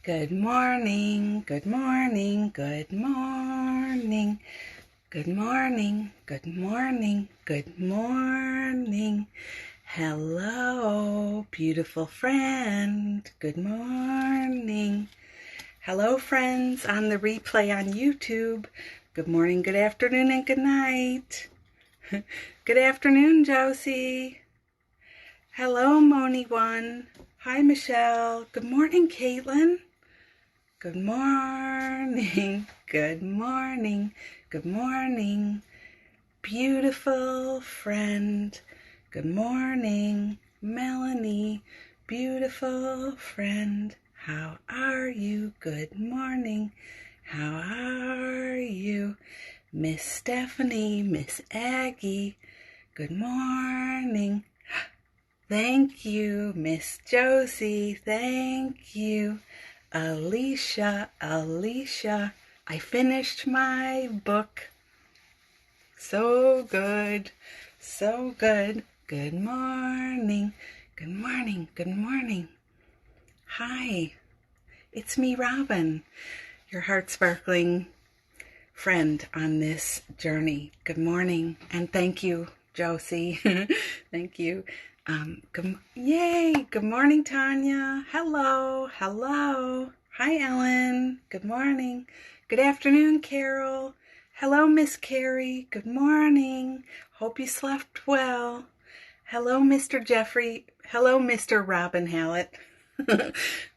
Good morning, good morning, good morning. Good morning, good morning, good morning. Hello, beautiful friend. Good morning. Hello, friends on the replay on YouTube. Good morning, good afternoon, and good night. Good afternoon, Josie. Hello, Moni1. Hi, Michelle. Good morning, Caitlin. Good morning, good morning, good morning, beautiful friend. Good morning, Melanie, beautiful friend. How are you? Good morning. How are you? Miss Stephanie, Miss Aggie, good morning. Thank you, Miss Josie, thank you. Alicia, I finished my book. So good, so good. Good morning, good morning, good morning. Hi, it's me, Robin, your heart-sparkling friend on this journey. Good morning, and thank you, Josie. Thank you. Yay! Good morning, Tanya. Hello, hello. Hi, Ellen. Good morning. Good afternoon, Carol. Hello, Miss Carrie. Good morning. Hope you slept well. Hello, Mr. Jeffrey. Hello, Mr. Robin Hallett.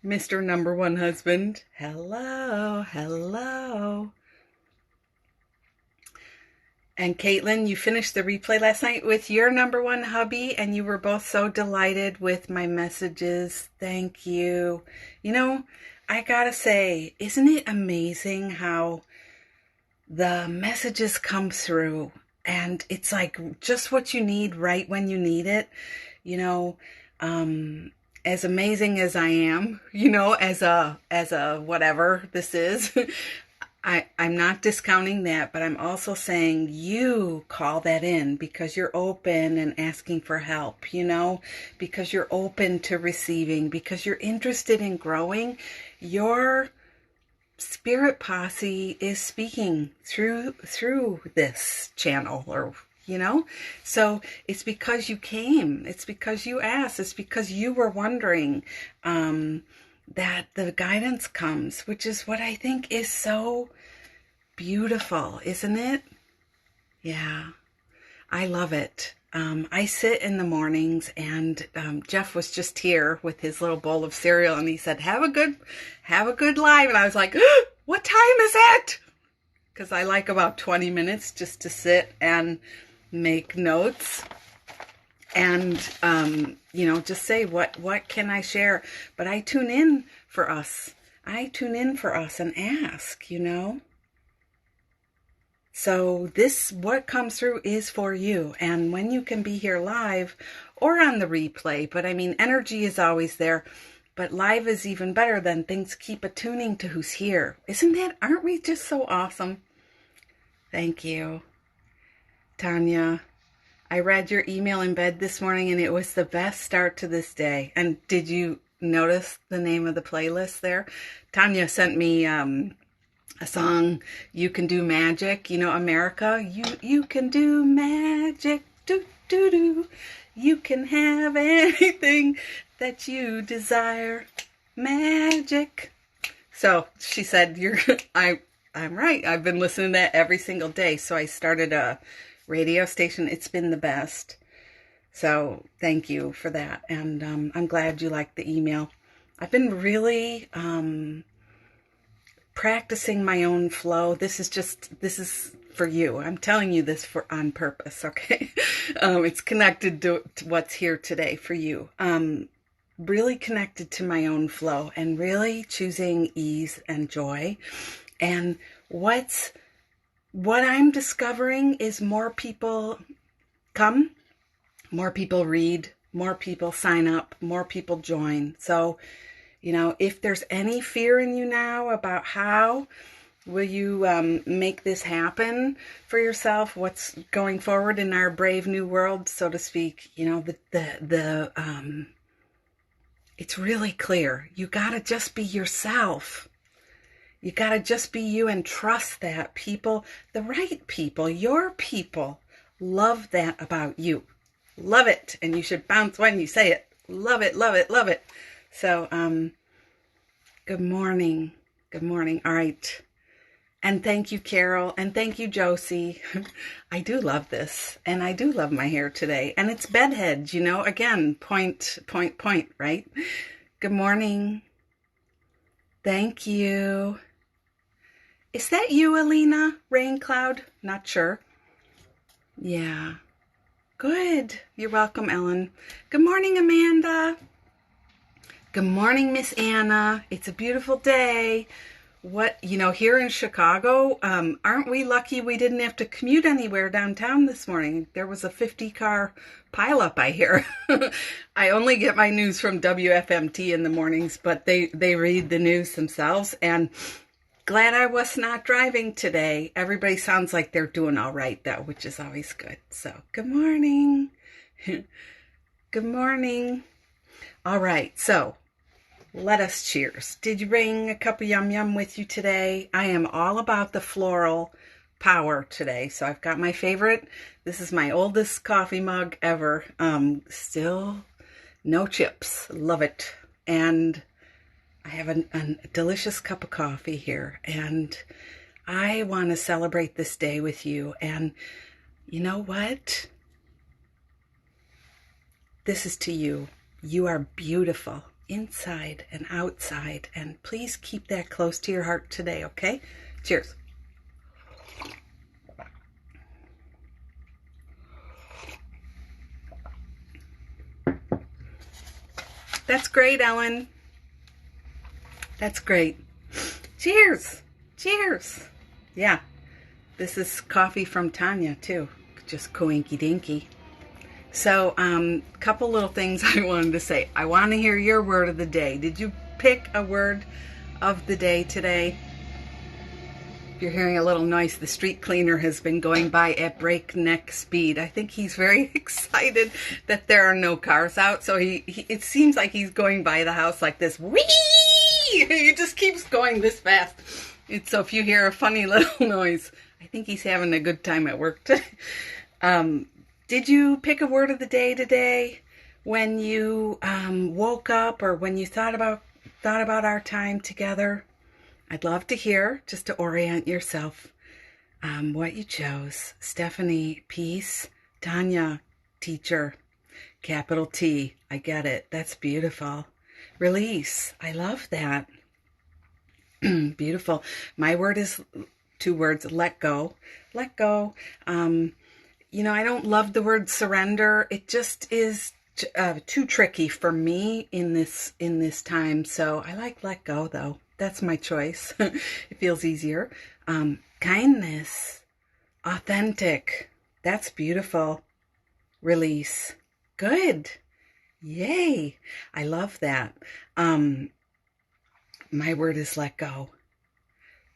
Mr. Number One Husband. Hello, hello. And Caitlin, you finished the replay last night with your number one hubby, and you were both so delighted with my messages. Thank you. You know, I gotta say, isn't it amazing how the messages come through and it's like just what you need right when you need it? You know, as amazing as I am, you know, as a whatever this is, I'm not discounting that, but I'm also saying you call that in because you're open and asking for help, you know, because you're open to receiving, because you're interested in growing. Your spirit posse is speaking through this channel, or you know, so it's because you came, it's because you asked, it's because you were wondering that the guidance comes, which is what I think is so beautiful, isn't it? Yeah, I love it. I sit in the mornings, and Jeff was just here with his little bowl of cereal, and he said, have a good live. And I was like, what time is it? Because I like about 20 minutes just to sit and make notes and, you know, just say, what can I share? But I tune in for us. I tune in for us and ask, you know. So this, what comes through is for you. And when you can be here live or on the replay, but I mean, energy is always there, but live is even better. Then things keep attuning to who's here. Isn't that, aren't we just so awesome? Thank you, Tanya. I read your email in bed this morning and it was the best start to this day. And did you notice the name of the playlist there? Tanya sent me, a song, You Can Do Magic, you know, America, you can do magic, do, do, do. You can have anything that you desire, magic. So she said, I'm right. I've been listening to that every single day. So I started a radio station. It's been the best. So thank you for that. And I'm glad you liked the email. I've been really, practicing my own flow. This is for you. I'm telling you this on purpose, okay? It's connected to what's here today for you. Really connected to my own flow and really choosing ease and joy. And what I'm discovering is more people come, more people read, more people sign up, more people join. So, you know, if there's any fear in you now about how will you make this happen for yourself, what's going forward in our brave new world, so to speak, you know, it's really clear. You got to just be yourself. You got to just be you and trust that people, the right people, your people, love that about you. Love it. And you should bounce when you say it. Love it, love it, love it. So, good morning. Good morning. All right. And thank you, Carol. And thank you, Josie. I do love this. And I do love my hair today. And it's bedhead, you know, again, point, right? Good morning. Thank you. Is that you, Alina? Rain cloud? Not sure. Yeah. Good. You're welcome, Ellen. Good morning, Amanda. Good morning, Miss Anna. It's a beautiful day. What, you know, here in Chicago, aren't we lucky we didn't have to commute anywhere downtown this morning? There was a 50-car pileup, I hear. I only get my news from WFMT in the mornings, but they read the news themselves, and glad I was not driving today. Everybody sounds like they're doing all right, though, which is always good. So, good morning. Good morning. All right, so let us cheers. Did you bring a cup of yum yum with you today? I am all about the floral power today. So I've got my favorite. This is my oldest coffee mug ever. Still no chips. Love it. And I have a delicious cup of coffee here. And I want to celebrate this day with you. And you know what? This is to you. You are beautiful. Inside and outside, and please keep that close to your heart today, okay? Cheers. That's great, Ellen. That's great. Cheers. Cheers. Yeah, this is coffee from Tanya, too. Just coinky dinky. So, couple little things I wanted to say. I want to hear your word of the day. Did you pick a word of the day today? If you're hearing a little noise, the street cleaner has been going by at breakneck speed. I think he's very excited that there are no cars out. So it seems like he's going by the house like this. Whee! He just keeps going this fast. So if you hear a funny little noise, I think he's having a good time at work today. Did you pick a word of the day today when you woke up, or when you thought about our time together? I'd love to hear, just to orient yourself, what you chose. Stephanie, peace. Tanya, teacher. Capital T. I get it. That's beautiful. Release. I love that. Beautiful. My word is 2 words. Let go. Let go. You know, I don't love the word surrender. It just is too tricky for me in this time. So I like let go, though. That's my choice. It feels easier. Kindness. Authentic. That's beautiful. Release. Good. Yay. I love that. My word is let go.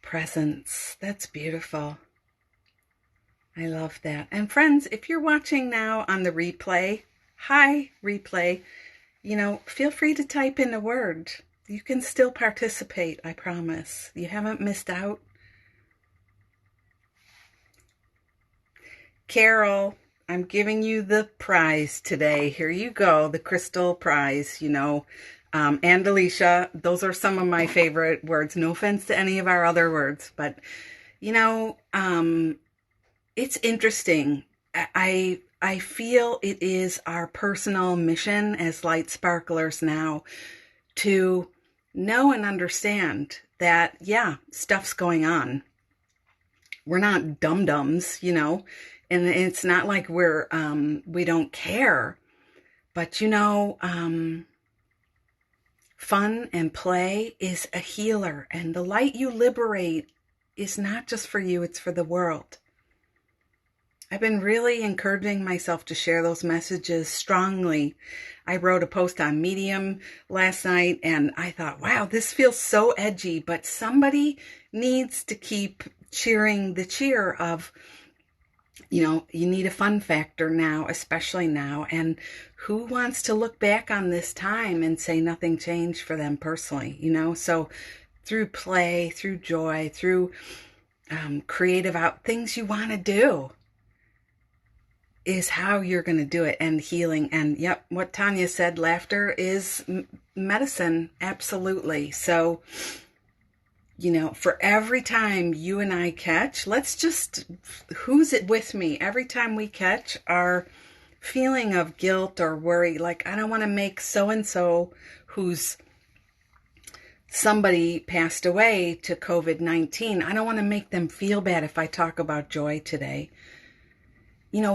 Presence. That's beautiful. I love that. And friends, if you're watching now on the replay, hi, replay, you know, feel free to type in a word. You can still participate, I promise. You haven't missed out. Carol, I'm giving you the prize today. Here you go, the crystal prize, you know. And Alicia, those are some of my favorite words. No offense to any of our other words, but, you know, it's interesting. I feel it is our personal mission as light sparklers now to know and understand that, yeah, stuff's going on. We're not dum-dums, you know, and it's not like we don't care, but, you know, fun and play is a healer, and the light you liberate is not just for you, it's for the world. I've been really encouraging myself to share those messages strongly. I wrote a post on Medium last night, and I thought, wow, this feels so edgy, but somebody needs to keep cheering the cheer of, you know, you need a fun factor now, especially now. And who wants to look back on this time and say nothing changed for them personally, So through play, through joy, through creative things you want to do is how you're going to do it, and healing. And yep, what Tanya said, laughter is medicine. Absolutely. So, for every time you and I catch, who's it with me? Every time we catch our feeling of guilt or worry, like, I don't want to make so-and-so who's somebody passed away to COVID-19. I don't want to make them feel bad if I talk about joy today.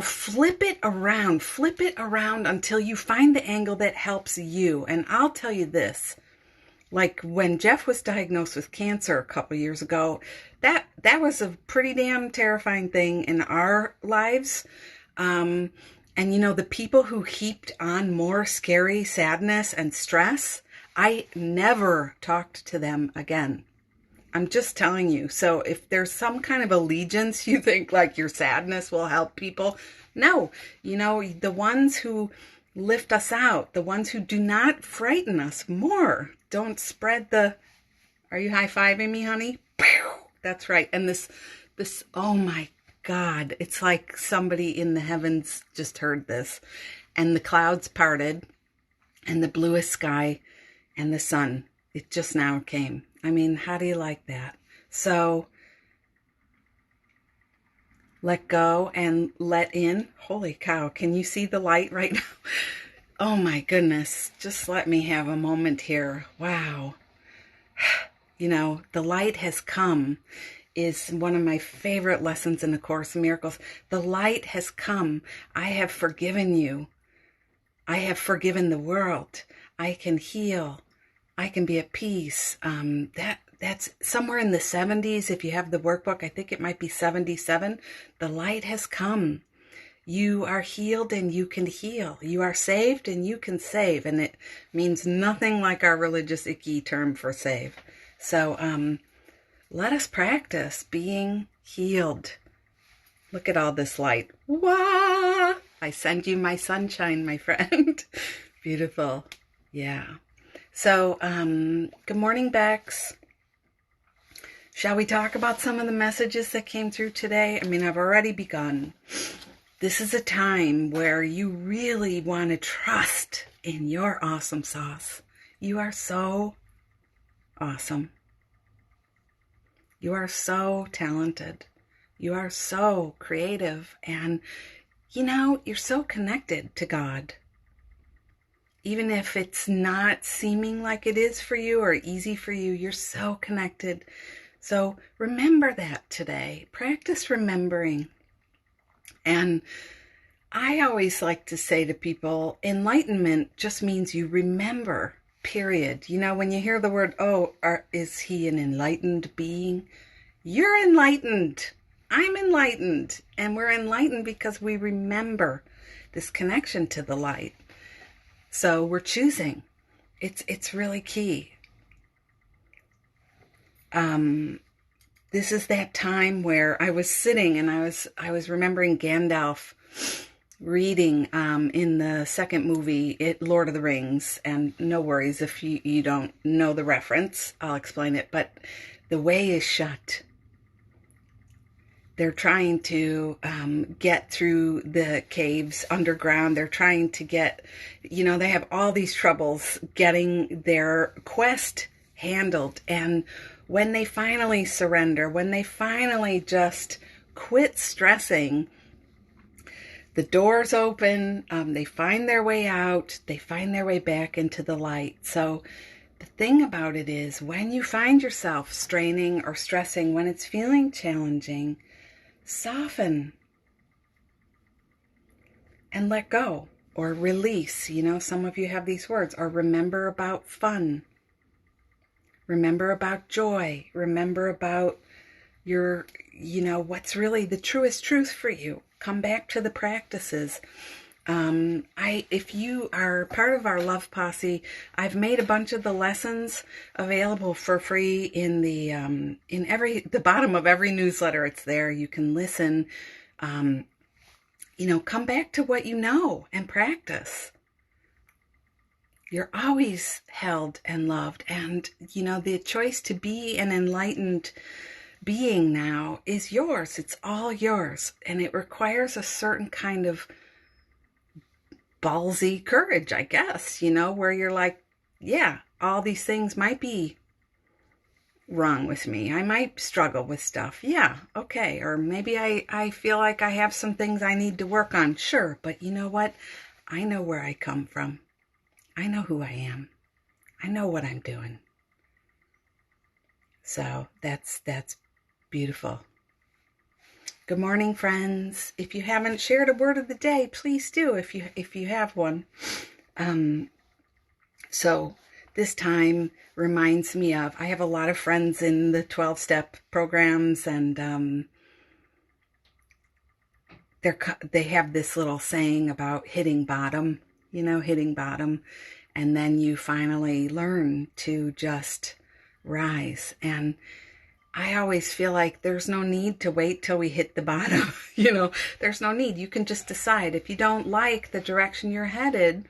Flip it around until you find the angle that helps you. And I'll tell you this, like when Jeff was diagnosed with cancer a couple years ago, that was a pretty damn terrifying thing in our lives. And the people who heaped on more scary sadness and stress, I never talked to them again. I'm just telling you. So if there's some kind of allegiance, you think like your sadness will help people. No, the ones who lift us out, the ones who do not frighten us more, don't spread are you high-fiving me, honey? That's right. And this, oh my God, it's like somebody in the heavens just heard this, and the clouds parted and the bluest sky and the sun, it just now came. I mean, how do you like that? So let go and let in. Holy cow, can you see the light right now? Oh my goodness, just let me have a moment here. Wow. The light has come is one of my favorite lessons in the Course in Miracles. The light has come. I have forgiven you. I have forgiven the world. I can heal. I can be at peace. That's somewhere in the 70s. If you have the workbook, I think it might be 77. The light has come. You are healed and you can heal. You are saved and you can save. And it means nothing like our religious icky term for save. So let us practice being healed. Look at all this light. Wah! I send you my sunshine, my friend. Beautiful. Yeah. So, good morning, Bex. Shall we talk about some of the messages that came through today? I mean, I've already begun. This is a time where you really want to trust in your awesome sauce. You are so awesome. You are so talented. You are so creative. And, you're so connected to God. Even if it's not seeming like it is for you or easy for you, you're so connected. So remember that today. Practice remembering. And I always like to say to people, enlightenment just means you remember, period. When you hear the word, is he an enlightened being? You're enlightened. I'm enlightened. And we're enlightened because we remember this connection to the light. So we're choosing. It's really key. This is that time where I was sitting and I was remembering Gandalf reading in the second movie, Lord of the Rings. And no worries if you don't know the reference, I'll explain it. But the way is shut. They're trying to get through the caves underground. They're trying to get, they have all these troubles getting their quest handled. And when they finally surrender, when they finally just quit stressing, the doors open, they find their way out, they find their way back into the light. So the thing about it is, when you find yourself straining or stressing, when it's feeling challenging, soften and let go or release. Some of you have these words, or remember about fun. Remember about joy. Remember about your, what's really the truest truth for you. Come back to the practices. If you are part of our Love Posse, I've made a bunch of the lessons available for free in the bottom of every newsletter. It's there. You can listen. Come back to what you know and practice. You're always held and loved. And, the choice to be an enlightened being now is yours. It's all yours. And it requires a certain kind of ballsy courage, I guess, where you're like, yeah, all these things might be wrong with me. I might struggle with stuff. Yeah, okay. Or maybe I feel like I have some things I need to work on. Sure. But you know what? I know where I come from. I know who I am. I know what I'm doing. So that's beautiful. Good morning, friends. If you haven't shared a word of the day, please do if you have one. So this time reminds me of, I have a lot of friends in the 12-step programs, and they have this little saying about hitting bottom, hitting bottom, and then you finally learn to just rise. And I always feel like there's no need to wait till we hit the bottom. There's no need. You can just decide. If you don't like the direction you're headed,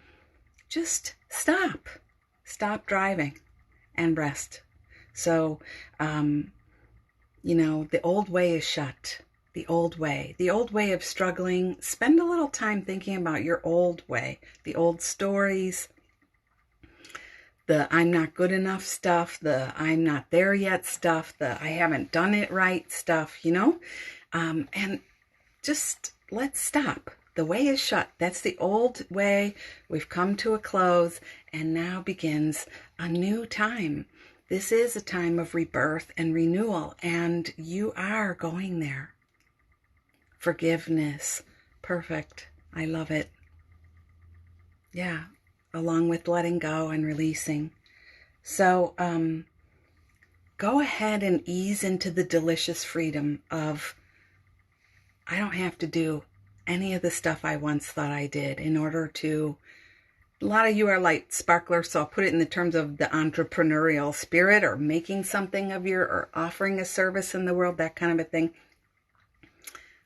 just stop. Stop driving and rest. So, the old way is shut. The old way of struggling. Spend a little time thinking about your old way, the old stories, the I'm not good enough stuff, the I'm not there yet stuff, the I haven't done it right stuff, and just let's stop. The way is shut. That's the old way. We've come to a close, and now begins a new time. This is a time of rebirth and renewal, and you are going there. Forgiveness. Perfect. I love it. Yeah. Along with letting go and releasing. So go ahead and ease into the delicious freedom of, I don't have to do any of the stuff I once thought I did in order to, a lot of you are like sparklers, so I'll put it in the terms of the entrepreneurial spirit, or making something of or offering a service in the world, that kind of a thing.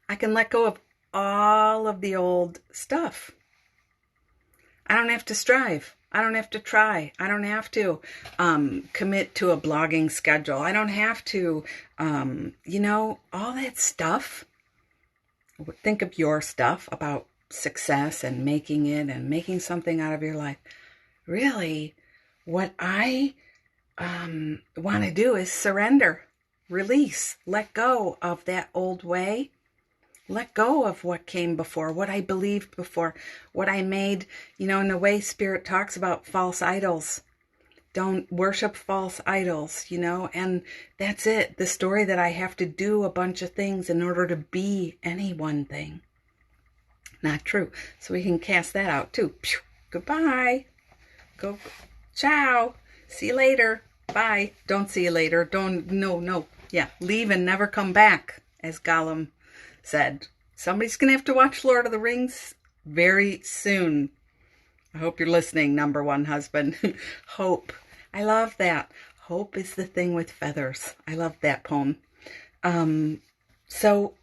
I can let go of all of the old stuff. I don't have to strive. I don't have to try. I don't have to commit to a blogging schedule. I don't have to, all that stuff. Think of your stuff about success and making it and making something out of your life. Really, what I want to do is surrender, release, let go of that old way. Let go of what came before, what I believed before, what I made, in the way Spirit talks about false idols. Don't worship false idols, and that's it. The story that I have to do a bunch of things in order to be any one thing. Not true. So we can cast that out too. Pew, goodbye. Go. Ciao. See you later. Bye. Don't see you later. No. Yeah. Leave and never come back, as Gollum said. Somebody's going to have to watch Lord of the Rings very soon. I hope you're listening, number one husband. Hope. I love that. Hope is the thing with feathers. I love that poem. So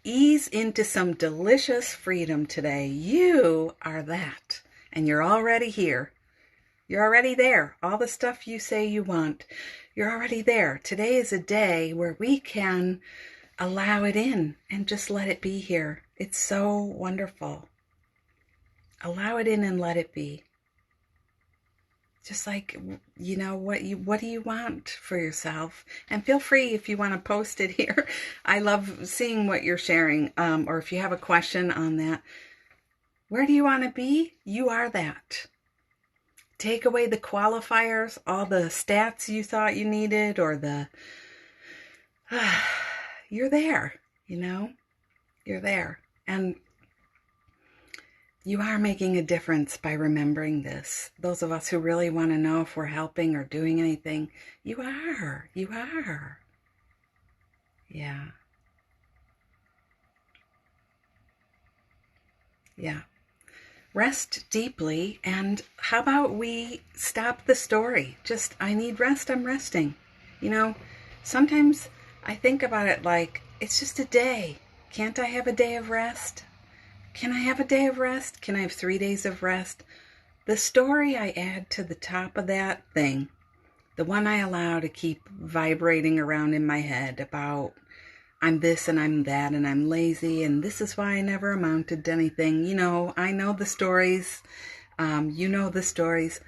ease into some delicious freedom today. You are that. And you're already here. You're already there. All the stuff you say you want, you're already there. Today is a day where we can allow it in and just let it be here. It's so wonderful. Allow it in and let it be. Just like, what do you want for yourself? And feel free if you want to post it here. I love seeing what you're sharing. Or if you have a question on that, where do you want to be? You are that. Take away the qualifiers, all the stats you thought you needed, or you're there, you're there. And you are making a difference by remembering this. Those of us who really want to know if we're helping or doing anything, you are. Yeah. Rest deeply, and how about we stop the story? Just, I need rest, I'm resting. Sometimes I think about it like, it's just a day. Can't I have a day of rest? Can I have a day of rest? Can I have 3 days of rest? The story I add to the top of that thing, the one I allow to keep vibrating around in my head about I'm this and I'm that and I'm lazy and this is why I never amounted to anything. You know, I know the stories. You know the stories.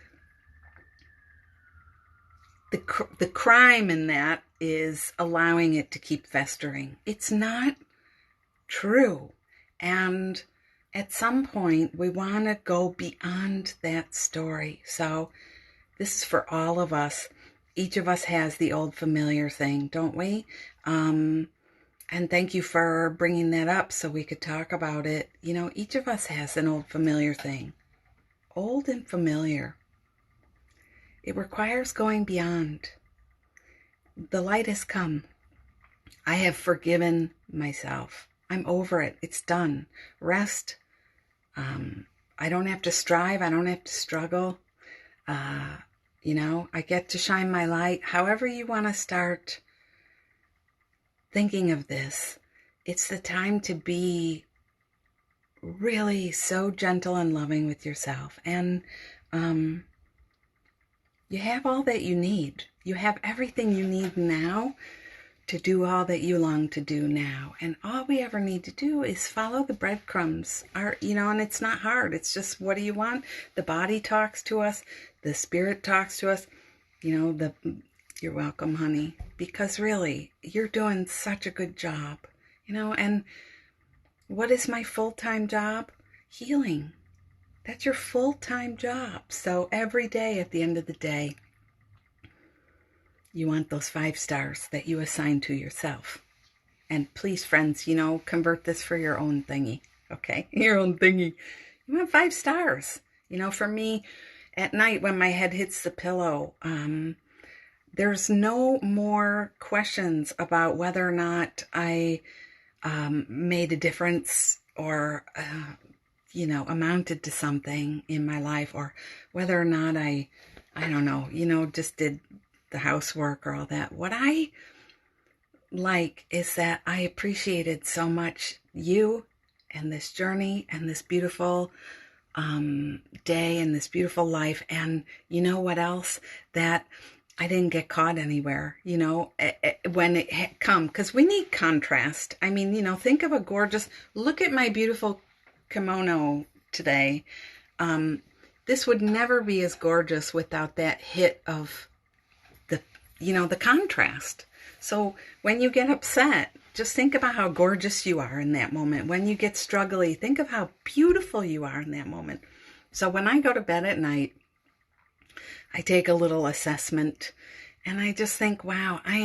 The crime in that is allowing it to keep festering. It's not true. And at some point, we want to go beyond that story. So this is for all of us. Each of us has the old familiar thing, don't we? And thank you for bringing that up so we could talk about it. You know, each of us has an old familiar thing. Old and familiar. It requires going beyond. The light has come. I have forgiven myself. I'm over it. It's done. Rest. I don't have to strive. I don't have to struggle. You know, I get to shine my light. However you want to start thinking of this, it's the time to be really so gentle and loving with yourself. And you have all that you need. You have everything you need now to do all that you long to do now. And all we ever need to do is follow the breadcrumbs. You know, and it's not hard. It's just, what do you want? The body talks to us. The spirit talks to us. You know, you're welcome, honey. Because really, you're doing such a good job. You know, and what is my full-time job? Healing. That's your full-time job. So every day at the end of the day, you want those 5 stars that you assign to yourself. And please, friends, you know, convert this for your own thingy. Okay? Your own thingy. You want 5 stars. You know, for me, at night when my head hits the pillow, there's no more questions about whether or not I made a difference or, you know, amounted to something in my life, or whether or not I don't know, you know, just did the housework or all that. What I like is that I appreciated so much you and this journey and this beautiful day and this beautiful life. And you know what else? That I didn't get caught anywhere, you know, when it come, because we need contrast. I mean, you know, think of a gorgeous, look at my beautiful kimono today. This would never be as gorgeous without that hit of the, you know, the contrast. So when you get upset, just think about how gorgeous you are in that moment. When you get struggly, think of how beautiful you are in that moment. So when I go to bed at night, I take a little assessment and I just think, wow, I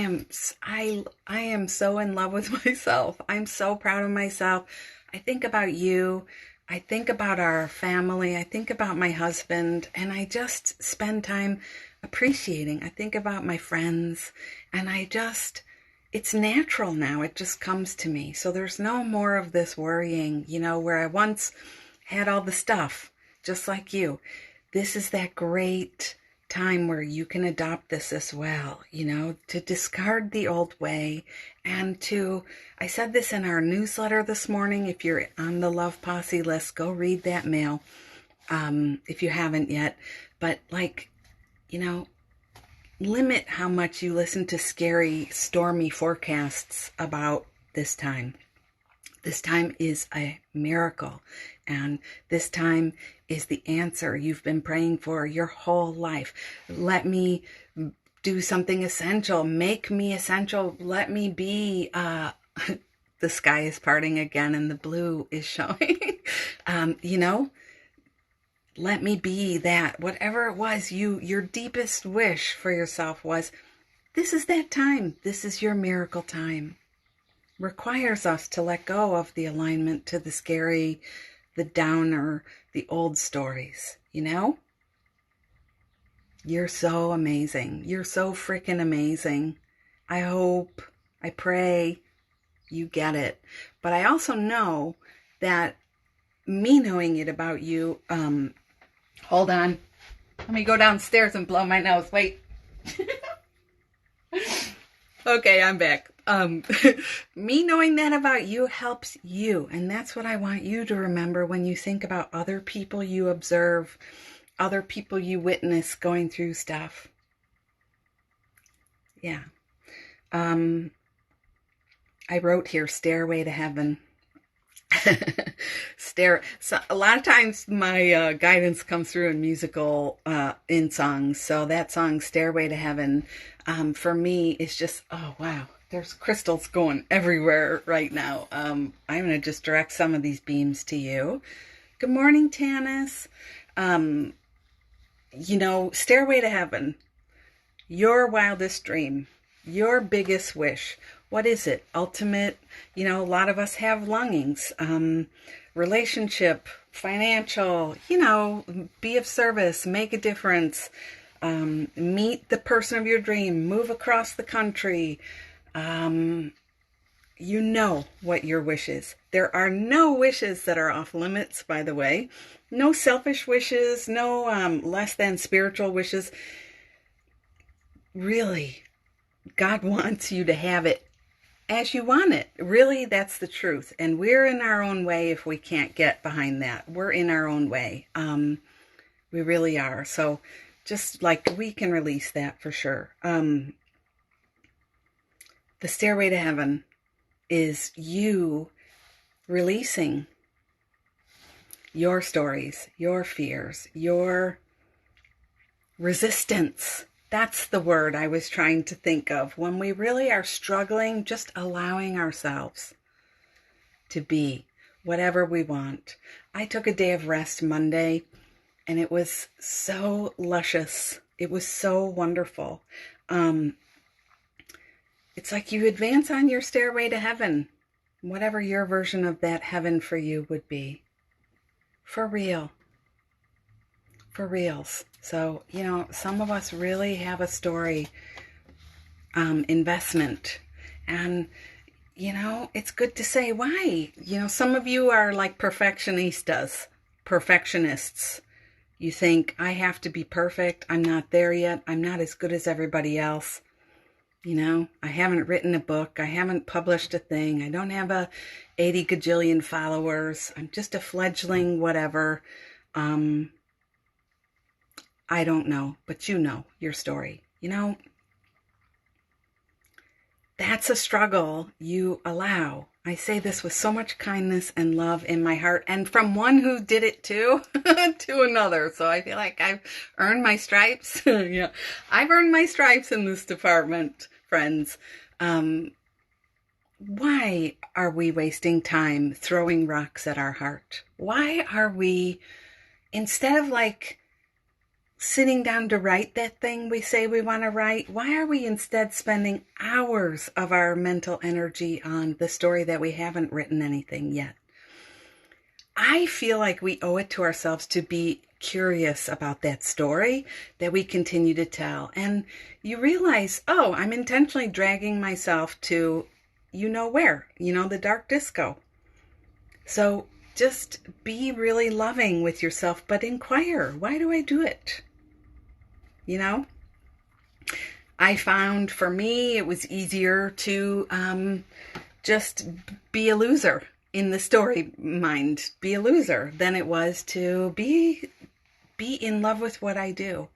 am so in love with myself. I'm so proud of myself. I think about you. I think about our family. I think about my husband, and I just spend time appreciating. I think about my friends, and it's natural now. It just comes to me. So there's no more of this worrying, you know, where I once had all the stuff, just like you. This is that great time where you can adopt this as well, you know, to discard the old way and I said this in our newsletter this morning. If you're on the Love Posse list, go read that mail if you haven't yet. But like, you know, limit how much you listen to scary, stormy forecasts about this time. This time is a miracle, and this time is the answer you've been praying for your whole life. Let me do something essential. Make me essential. Let me be, the sky is parting again and the blue is showing. You know, let me be that. Whatever it was, your deepest wish for yourself was, this is that time. This is your miracle time. Requires us to let go of the alignment to the scary, the downer, the old stories, you know? You're so amazing. You're so freaking amazing. I pray you get it. But I also know that me knowing it about you, hold on. Let me go downstairs and blow my nose. Wait. Okay, I'm back. Me knowing that about you helps you. And that's what I want you to remember when you think about other people you observe other people you witness going through stuff. Yeah. I wrote here, Stairway to Heaven. So a lot of times my guidance comes through in musical in songs. So that song, Stairway to Heaven, for me is just, oh wow, there's crystals going everywhere right now. I'm going to just direct some of these beams to you. Good morning, Tanis. Stairway to Heaven, your wildest dream, your biggest wish. What is it? Ultimate, a lot of us have longings, relationship, financial, be of service, make a difference, meet the person of your dream, move across the country. You know what your wish is. There are no wishes that are off limits, by the way. No selfish wishes, no less than spiritual wishes. Really, God wants you to have it as you want it. Really, that's the truth. And we're in our own way if we can't get behind that. We're in our own way. We really are. So just like we can release that for sure. The Stairway to Heaven is you releasing your stories, your fears, your resistance. That's the word I was trying to think of. When we really are struggling, just allowing ourselves to be whatever we want. I took a day of rest Monday, and it was so luscious. It was so wonderful. It's like you advance on your stairway to heaven, whatever your version of that heaven for you would be. For real. For reals. So, some of us really have a story, investment. And, it's good to say why. Some of you are like perfectionists. You think, I have to be perfect. I'm not there yet. I'm not as good as everybody else. I haven't written a book. I haven't published a thing. I don't have 80 gajillion followers. I'm just a fledgling whatever. I don't know, but you know your story. That's a struggle you allow. I say this with so much kindness and love in my heart, and from one who did it too, to another. So I feel like I've earned my stripes. Yeah, I've earned my stripes in this department, friends. Why are we wasting time throwing rocks at our heart? Why are we, instead of sitting down to write that thing we say we want to write, why are we instead spending hours of our mental energy on the story that we haven't written anything yet? I feel like we owe it to ourselves to be curious about that story that we continue to tell. And you realize, I'm intentionally dragging myself to where, the dark disco. So just be really loving with yourself, but inquire, why do I do it? I found for me it was easier to just be a loser in the story mind, be a loser, than it was to be in love with what I do,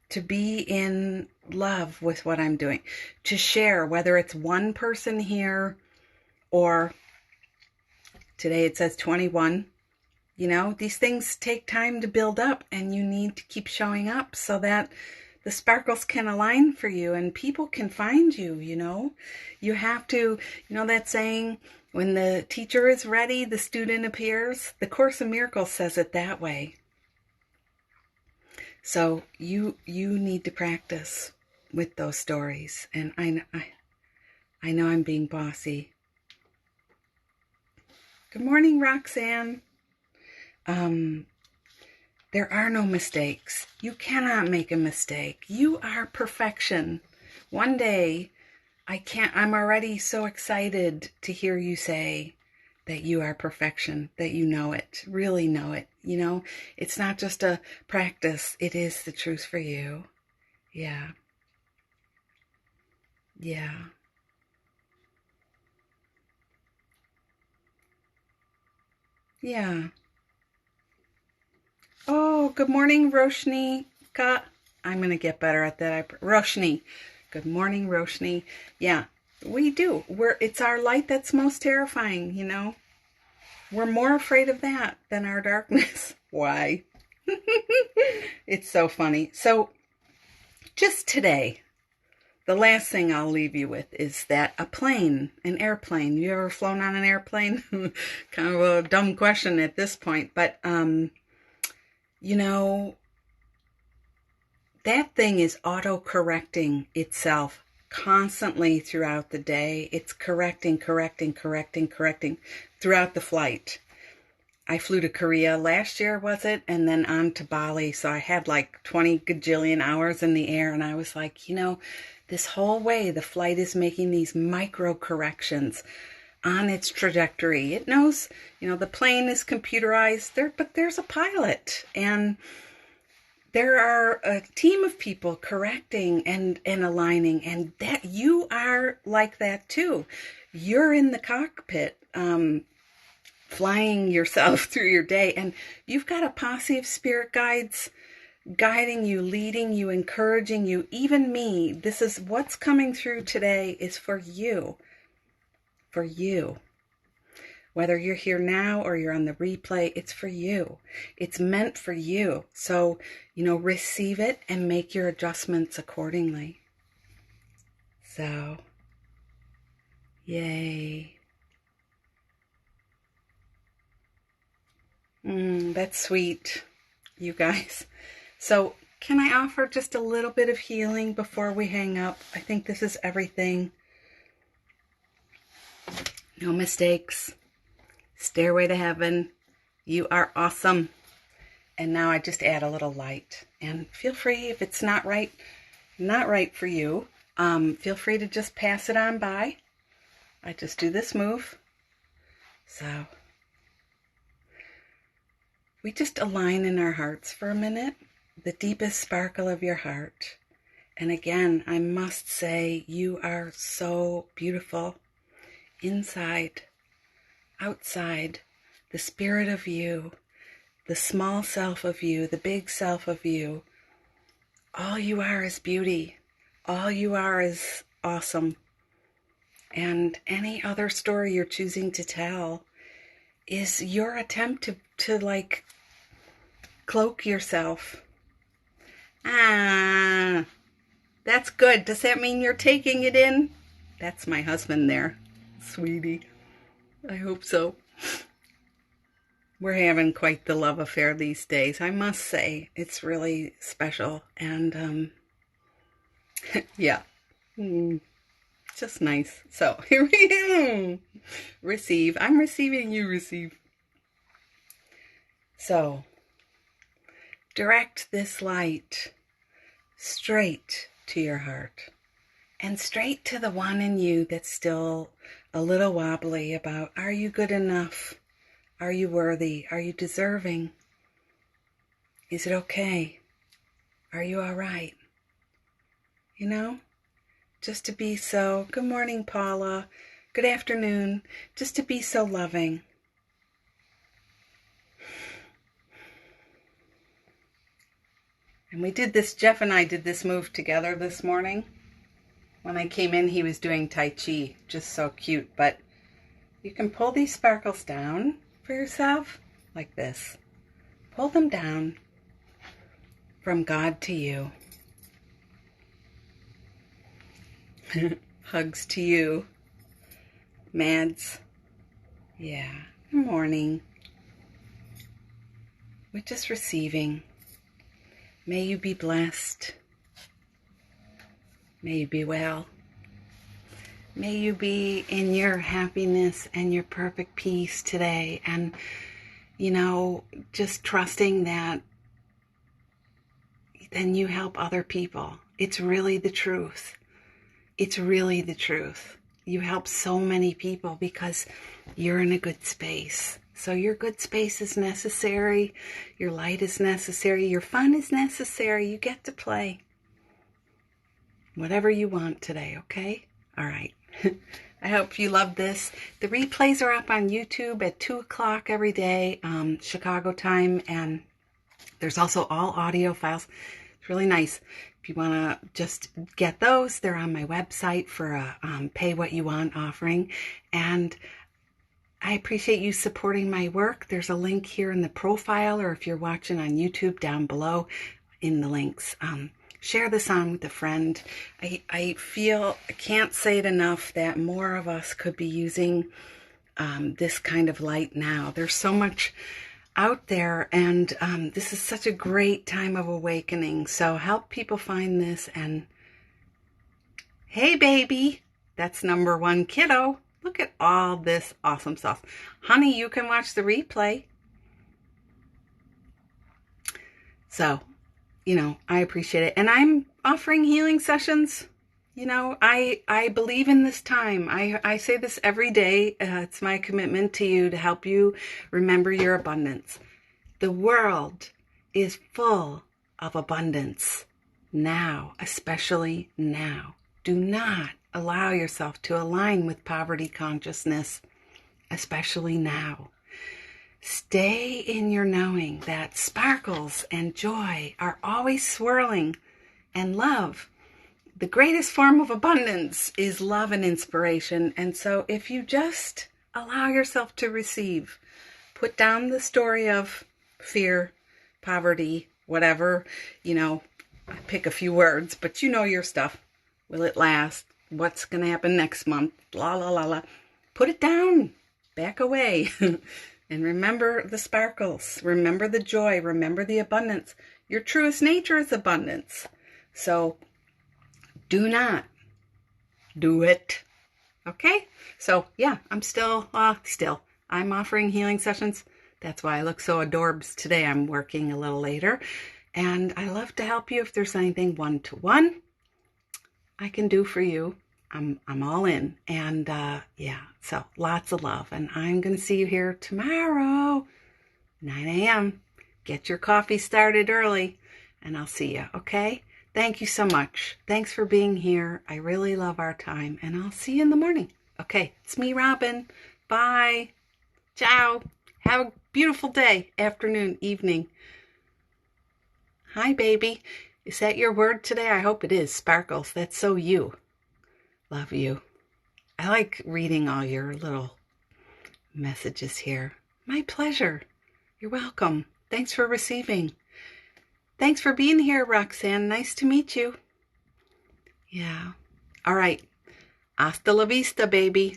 to be in love with what I'm doing, to share, whether it's one person here or today it says 21. These things take time to build up, and you need to keep showing up so that the sparkles can align for you and people can find you. You have to, that saying, when the teacher is ready, the student appears. The Course in Miracles says it that way. So you need to practice with those stories. And I know I'm being bossy. Good morning, Roxanne. There are no mistakes. You cannot make a mistake. You are perfection. One day, I'm already so excited to hear you say that you are perfection, that you know it, really know it. It's not just a practice. It is the truth for you. Yeah. Yeah. Yeah. Oh, good morning, Roshni. I'm going to get better at that. Roshni. Good morning, Roshni. Yeah, we do. It's our light that's most terrifying, you know. We're more afraid of that than our darkness. Why? It's so funny. So just today, the last thing I'll leave you with is that an airplane. You ever flown on an airplane? Kind of a dumb question at this point, but you know, that thing is auto-correcting itself constantly throughout the day. It's correcting throughout the flight. I flew to Korea last year, was it? And then on to Bali. So I had like 20 gajillion hours in the air. And I was like, you know, this whole way, the flight is making these micro corrections on its trajectory. It knows, you know, the plane is computerized there, but there's a pilot, and there are a team of people correcting and aligning, and that you are like that too. You're in the cockpit, flying yourself through your day, and you've got a posse of spirit guides guiding you, leading you, encouraging you. Even me, this is what's coming through today is for you. For you. Whether you're here now or you're on the replay, it's for you. It's meant for you. So, you know, receive it and make your adjustments accordingly. So, yay. That's sweet, you guys. So, can I offer just a little bit of healing before we hang up? I think this is everything. No mistakes. Stairway to heaven. You are awesome. And now I just add a little light. And feel free, if it's not right for you, feel free to just pass it on by. I just do this move. So we just align in our hearts for a minute, the deepest sparkle of your heart. And again, I must say, you are so beautiful. Inside, outside, the spirit of you, the small self of you, the big self of you, all you are is beauty. All you are is awesome. And any other story you're choosing to tell is your attempt to like cloak yourself. That's good. Does that mean you're taking it in? That's my husband there. Sweetie, I hope so. We're having quite the love affair these days, I must say. It's really special, and yeah, just nice. So here we go. Receive. I'm receiving, you receive. So direct this light straight to your heart, and straight to the one in you that's still a little wobbly about, are you good enough? Are you worthy? Are you deserving? Is it okay? Are you all right? You know, just to be so, good morning, Paula. Good afternoon. Just to be so loving. And we did this, Jeff and I did this move together this morning. When I came in, he was doing Tai Chi, just so cute. But you can pull these sparkles down for yourself like this. Pull them down from God to you. Hugs to you. Mads. Yeah. Good morning. We're just receiving. May you be blessed. May you be well. May you be in your happiness and your perfect peace today. And, you know, just trusting that then you help other people. It's really the truth. It's really the truth. You help so many people because you're in a good space. So your good space is necessary. Your light is necessary. Your fun is necessary. You get to play. Whatever you want today, okay? All right. I hope you love this. The replays are up on YouTube at 2 o'clock every day, Chicago time, and There's also all audio files. It's really nice. If you want to just get those, they're on my website for a pay what you want offering. And I appreciate you supporting my work. There's a link here in the profile, or if you're watching on YouTube, down below in the links. Share this on with a friend. I feel, I can't say it enough, that more of us could be using this kind of light now. There's so much out there, and this is such a great time of awakening. So help people find this. And hey, baby, that's number one kiddo. Look at all this awesome stuff. Honey, you can watch the replay. So, you know, I appreciate it. And I'm offering healing sessions. You know, I believe in this time. I say this every day. It's my commitment to you to help you remember your abundance. The world is full of abundance now, especially now. Do not allow yourself to align with poverty consciousness, especially now. Stay in your knowing that sparkles and joy are always swirling, and love, the greatest form of abundance, is love and inspiration. And so if you just allow yourself to receive, put down the story of fear, poverty, whatever, you know, pick a few words, but you know your stuff. Will it last? What's going to happen next month? La, la, la, la. Put it down. Back away. And remember the sparkles. Remember the joy. Remember the abundance. Your truest nature is abundance. So do not do it. Okay? So yeah, I'm still, I'm offering healing sessions. That's why I look so adorbs today. I'm working a little later. And I love to help you if there's anything one-to-one I can do for you. I'm all in. And yeah, so lots of love. And I'm going to see you here tomorrow, 9 a.m. Get your coffee started early, and I'll see you, okay? Thank you so much. Thanks for being here. I really love our time, and I'll see you in the morning. Okay, it's me, Robin. Bye. Ciao. Have a beautiful day, afternoon, evening. Hi, baby. Is that your word today? I hope it is. Sparkles. That's so you. Love you. I like reading all your little messages here. My pleasure. You're welcome. Thanks for receiving. Thanks for being here, Roxanne. Nice to meet you. Yeah. All right. Hasta la vista, baby.